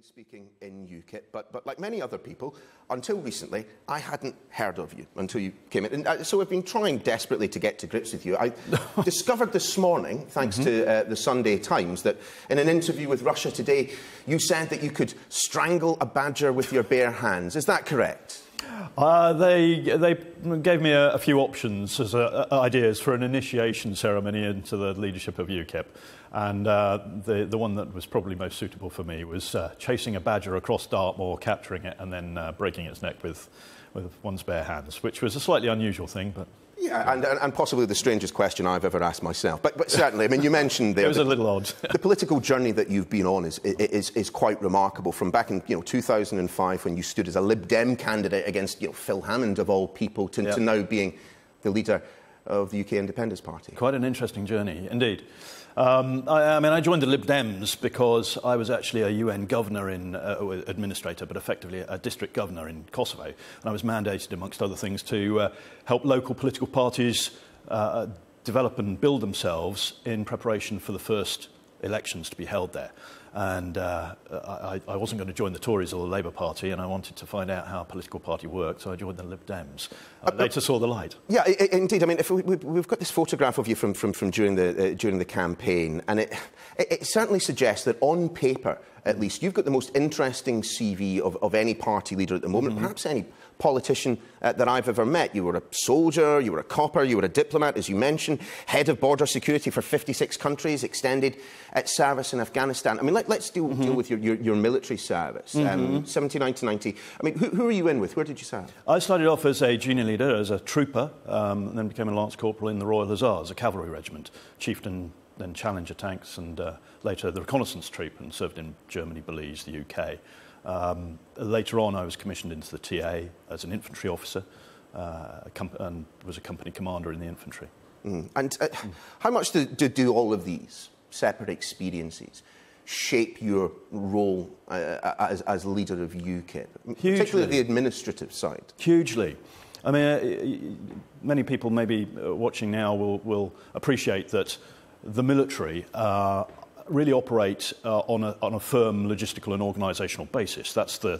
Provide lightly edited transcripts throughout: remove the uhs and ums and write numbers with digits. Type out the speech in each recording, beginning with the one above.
speaking in UKIP, but like many other people, until recently, I hadn't heard of you until you came in. And so I've been trying desperately to get to grips with you. I discovered this morning, thanks to the Sunday Times, that in an interview with Russia Today, you said that you could strangle a badger with your bare hands. Is that correct? They gave me a few options as ideas for an initiation ceremony into the leadership of UKIP, and the one that was probably most suitable for me was chasing a badger across Dartmoor, capturing it, and then breaking its neck with one's bare hands, which was a slightly unusual thing, but... Yeah, and possibly the strangest question I've ever asked myself. But certainly, I mean, you mentioned there... It was a little odd. The political journey that you've been on is quite remarkable. From back in 2005, when you stood as a Lib Dem candidate against Phil Hammond, of all people, to now being the leader of the UK Independence Party. Quite an interesting journey, indeed. I joined the Lib Dems because I was actually a UN governor administrator, but effectively a district governor in Kosovo. And I was mandated, amongst other things, to help local political parties develop and build themselves in preparation for the first elections to be held there. And I wasn't going to join the Tories or the Labour Party, and I wanted to find out how a political party worked, so I joined the Lib Dems. Later saw the light. Yeah, indeed. I mean, we've got this photograph of you from during the campaign, and it certainly suggests that on paper, at least, you've got the most interesting CV of any party leader at the moment, perhaps any politician that I've ever met. You were a soldier, you were a copper, you were a diplomat, as you mentioned, head of border security for 56 countries, extended service in Afghanistan. I mean, let's deal with your military service, 79 to 90. I mean, who are you in with? Where did you serve? I started off as a junior leader, as a trooper, and then became a lance corporal in the Royal Hussars, a cavalry regiment, chieftain, then Challenger tanks, and later the reconnaissance troop, and served in Germany, Belize, the UK. Later on, I was commissioned into the TA as an infantry officer and was a company commander in the infantry. And how much do all of these separate experiences shape your role as leader of UKIP, particularly the administrative side? Hugely. I mean, many people maybe watching now will appreciate that the military really operate on a firm logistical and organisational basis. That's the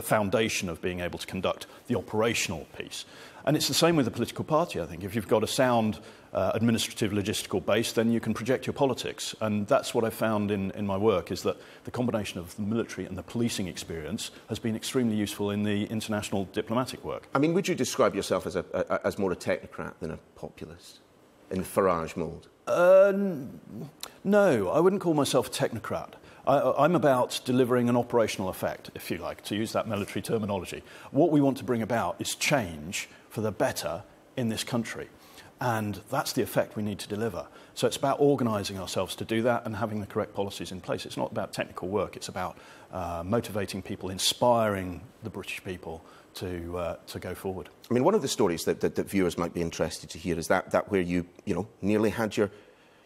foundation of being able to conduct the operational piece. And it's the same with the political party, I think. If you've got a sound administrative logistical base, then you can project your politics. And that's what I found in my work, is that the combination of the military and the policing experience has been extremely useful in the international diplomatic work. I mean, would you describe yourself as more a technocrat than a populist, in the Farage mould? No, I wouldn't call myself a technocrat. I'm about delivering an operational effect, if you like, to use that military terminology. What we want to bring about is change for the better in this country. And that's the effect we need to deliver. So it's about organising ourselves to do that and having the correct policies in place. It's not about technical work. It's about motivating people, inspiring the British people to go forward. I mean, one of the stories that viewers might be interested to hear is that where you nearly had you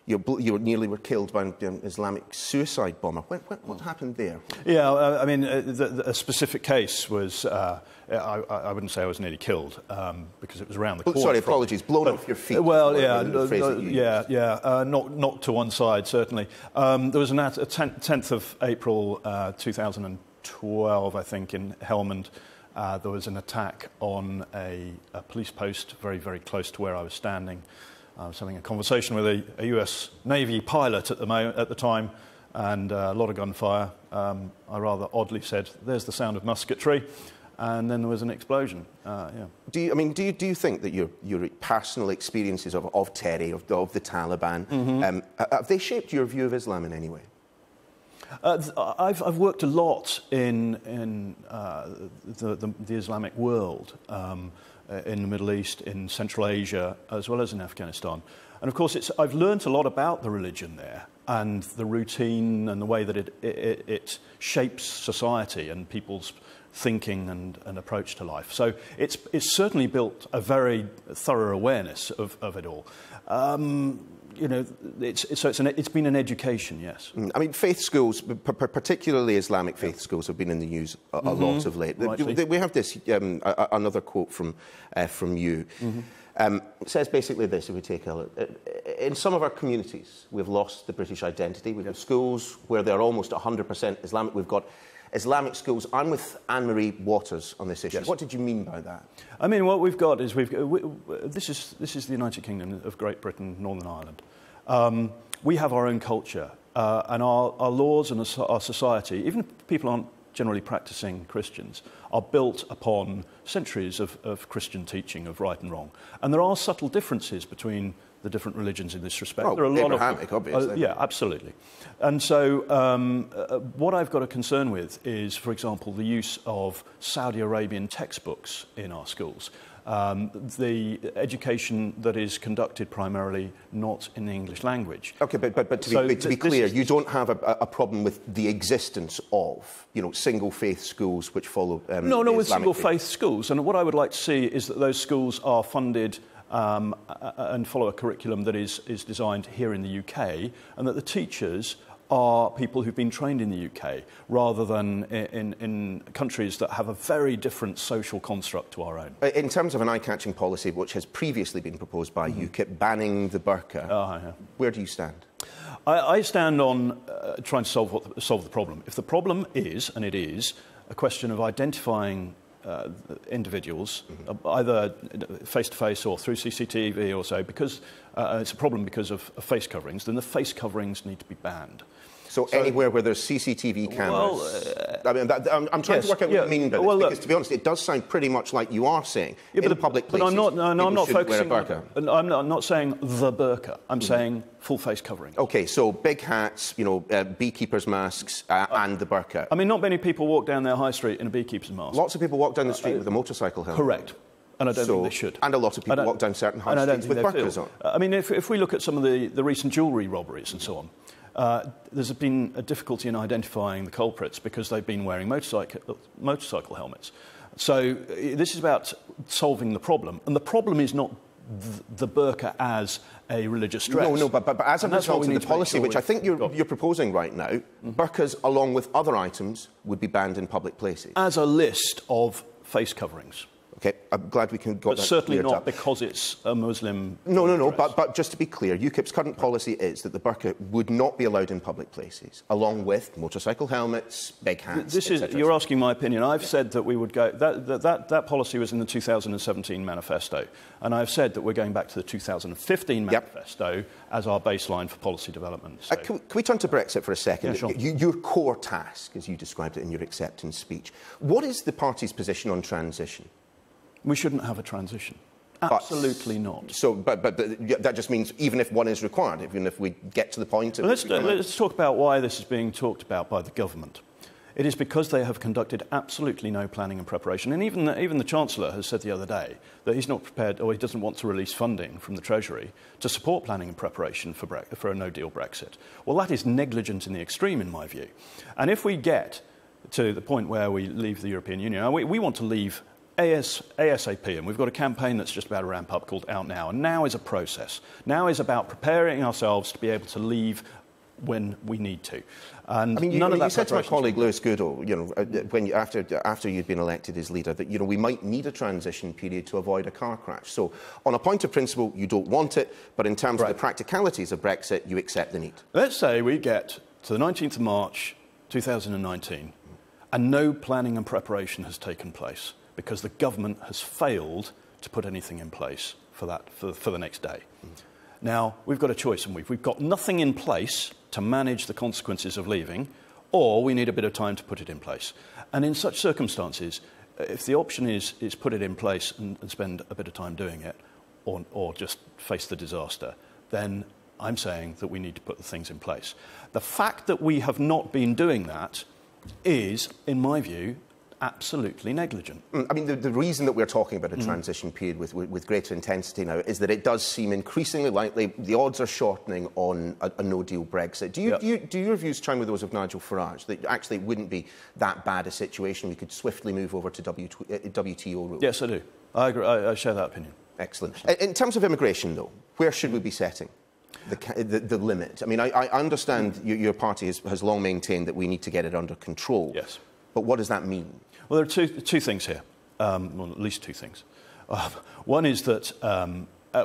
nearly were killed by an Islamic suicide bomber. What happened there? Yeah, I mean, a specific case was, I wouldn't say I was nearly killed, because it was around the corner. Sorry, apologies, blown off your feet. Well, knocked to one side, certainly. There was a 10th of April 2012, I think, in Helmand. There was an attack on a police post very, very close to where I was standing. I was having a conversation with a US Navy pilot at the time, and a lot of gunfire. I rather oddly said, "There's the sound of musketry," and then there was an explosion. Do you think that your personal experiences of Terry, of the Taliban, have they shaped your view of Islam in any way? I've worked a lot in the Islamic world, in the Middle East, in Central Asia, as well as in Afghanistan. And of course, I've learnt a lot about the religion there and the routine and the way that it shapes society and people's thinking and approach to life. So it's certainly built a very thorough awareness of it all. It's been an education, yes. I mean, faith schools, particularly Islamic faith schools, have been in the news a lot of late. We have this another quote from you. It says basically this, if we take a look. In some of our communities, we've lost the British identity. We have schools where they're almost 100% Islamic. We've got Islamic schools. I'm with Anne-Marie Waters on this issue. Yes. What did you mean by that? I mean, what we've got is this is the United Kingdom of Great Britain, Northern Ireland. We have our own culture, and our laws and our society, even if people aren't generally practicing Christians, are built upon centuries of Christian teaching of right and wrong. And there are subtle differences between the different religions in this respect. Well, there are Abrahamic, obviously. Yeah, absolutely. And so what I've got a concern with is, for example, the use of Saudi Arabian textbooks in our schools. The education that is conducted primarily not in the English language. OK, but to be clear, you don't have a problem with the existence of, single faith schools which follow No, with single faith. faith schools. And what I would like to see is that those schools are funded and follow a curriculum that is designed here in the UK, and that the teachers are people who've been trained in the UK, rather than in countries that have a very different social construct to our own. In terms of an eye-catching policy which has previously been proposed by UKIP, banning the burqa, where do you stand? I stand on trying to solve the problem. If the problem is, and it is, a question of identifying individuals, either face-to-face or through CCTV or so, because it's a problem because of face coverings, then the face coverings need to be banned. So anywhere where there's CCTV cameras... I'm trying to work out what you mean by this, because, to be honest, it does sound pretty much like you are saying in public places. But I'm not focusing wear a burqa. I'm not saying the burqa. I'm saying full face covering. OK, so big hats, beekeepers' masks and the burqa. I mean, not many people walk down their high street in a beekeeper's mask. Lots of people walk down the street with a motorcycle helmet. Correct. And I don't think they should. And a lot of people walk down certain high streets with burqas on. I mean, if we look at some of the recent jewellery robberies and so on, there's been a difficulty in identifying the culprits because they've been wearing motorcycle helmets. So this is about solving the problem. And the problem is not the burqa as a religious dress. No, but as a result of the policy, which I think you're proposing right now, burqas, along with other items, would be banned in public places. As a list of face coverings. OK, I'm glad we can got that But certainly cleared not up. Because it's a Muslim No, but just to be clear, UKIP's current policy is that the burqa would not be allowed in public places, along with motorcycle helmets, big hats, etc. You're asking my opinion. I've said that we would go... That policy was in the 2017 manifesto, and I've said that we're going back to the 2015 manifesto as our baseline for policy development. So. Can we turn to Brexit for a second? Yeah, sure. Your core task, as you described it in your acceptance speech. What is the party's position on transition? We shouldn't have a transition. Absolutely not. So, but that just means even if one is required, even if we get to the point... Let's talk about why this is being talked about by the government. It is because they have conducted absolutely no planning and preparation. And even the Chancellor has said the other day that he's not prepared, or he doesn't want to release funding from the Treasury to support planning and preparation for a no-deal Brexit. Well, that is negligent in the extreme, in my view. And if we get to the point where we leave the European Union, we want to leave ASAP, and we've got a campaign that's just about to ramp up called Out Now, and now is a process. Now is about preparing ourselves to be able to leave when we need to. And I mean, none of that you said to my colleague Lewis Goodall, after you'd been elected as leader, that we might need a transition period to avoid a car crash. So, on a point of principle, you don't want it, but in terms of the practicalities of Brexit, you accept the need. Let's say we get to the 19th of March 2019, and no planning and preparation has taken place, because the government has failed to put anything in place for the next day. Now, we've got a choice, and we've got nothing in place to manage the consequences of leaving, or we need a bit of time to put it in place. And in such circumstances, if the option is put it in place and spend a bit of time doing it, or just face the disaster, then I'm saying that we need to put the things in place. The fact that we have not been doing that is, in my view, absolutely negligent. I mean, the reason that we're talking about a transition period with greater intensity now is that it does seem increasingly likely the odds are shortening on a no-deal Brexit. Do your views chime with those of Nigel Farage, that actually it wouldn't be that bad a situation? We could swiftly move over to WTO rules? Yes, I do. I agree. I share that opinion. Excellent. In terms of immigration, though, where should we be setting the limit? I mean, I understand your party has long maintained that we need to get it under control. Yes. But what does that mean? Well, there are two things here, well, at least two things. One is that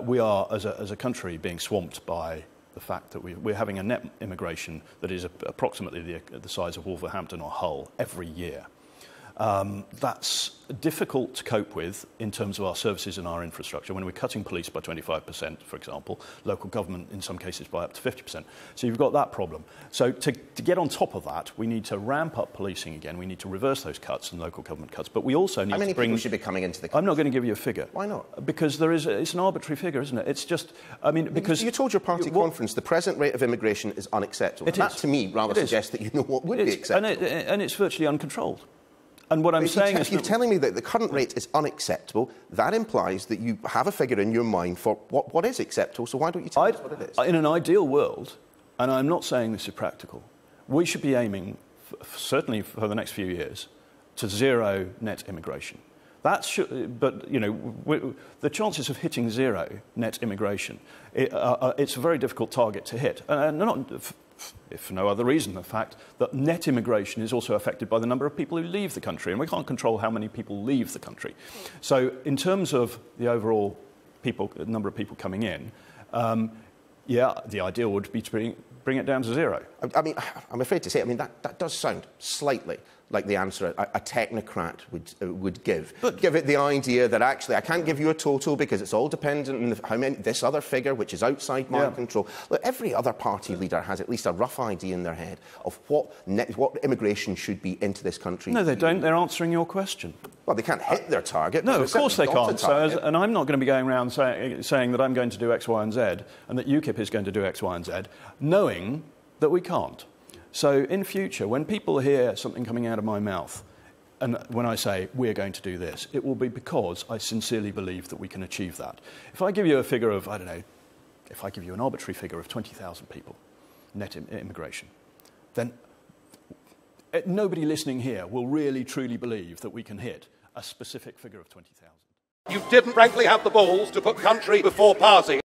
we are, as a country, being swamped by the fact that we're having a net immigration that is approximately the size of Wolverhampton or Hull every year. That's difficult to cope with in terms of our services and our infrastructure when we're cutting police by 25%, for example, local government in some cases by up to 50%. So you've got that problem. So to get on top of that, we need to ramp up policing again. We need to reverse those cuts and local government cuts. But we also need to bring... How many people should be coming into the country? I'm not going to give you a figure. Why not? Because it's an arbitrary figure, isn't it? It's just... I mean, because... You told your party conference the present rate of immigration is unacceptable. That, to me, rather suggests that you know what would be acceptable. And it's virtually uncontrolled. And what I'm saying is... If you're telling me that the current rate is unacceptable, that implies that you have a figure in your mind for what is acceptable, so why don't you tell us what it is? In an ideal world, and I'm not saying this is practical, we should be aiming, certainly for the next few years, to zero net immigration. But, you know, the chances of hitting zero net immigration, it's a very difficult target to hit. And not... if for no other reason, the fact that net immigration is also affected by the number of people who leave the country, and we can't control how many people leave the country. So in terms of the overall number of people coming in, the ideal would be to bring it down to zero. I mean, I'm afraid to say, I mean, that does sound slightly like the answer a technocrat would give. But give it the idea that actually I can't give you a total because it's all dependent on how many, this other figure which is outside my control. Look, every other party leader has at least a rough idea in their head of what immigration should be into this country. No, they don't. They're answering your question. Well, they can't hit their target. No, of course they can't. And I'm not going to be going around saying that I'm going to do X, Y and Z and that UKIP is going to do X, Y and Z, knowing that we can't. So in future, when people hear something coming out of my mouth, and when I say we're going to do this, it will be because I sincerely believe that we can achieve that. If I give you a figure of, I don't know, if I give you an arbitrary figure of 20,000 people, net immigration, then nobody listening here will really truly believe that we can hit a specific figure of 20,000. You didn't frankly have the balls to put country before party.